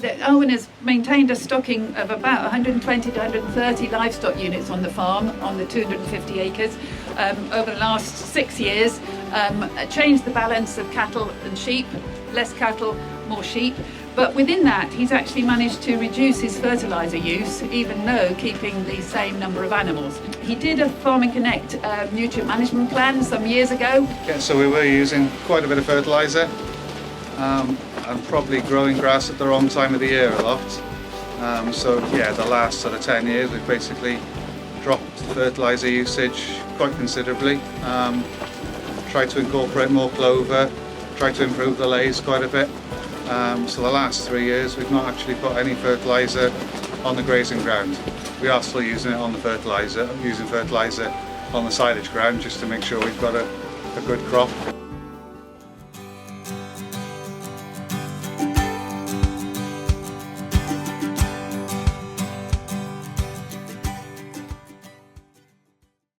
Alwyn has maintained a stocking of about 120 to 130 livestock units on the farm, on the 250 acres, over the last 6 years, changed the balance of cattle and sheep, less cattle, more sheep. But within that, he's actually managed to reduce his fertiliser use, even though keeping the same number of animals. He did a Farming Connect nutrient management plan some years ago. Yeah, so we were using quite a bit of fertiliser and probably growing grass at the wrong time of the year a lot. So yeah, the last sort of 10 years we've basically dropped fertiliser usage quite considerably. Tried to incorporate more clover, tried to improve the lays quite a bit. So the last 3 years we've not actually put any fertiliser on the grazing ground. We are still using it on the fertiliser, using fertiliser on the silage ground just to make sure we've got a good crop.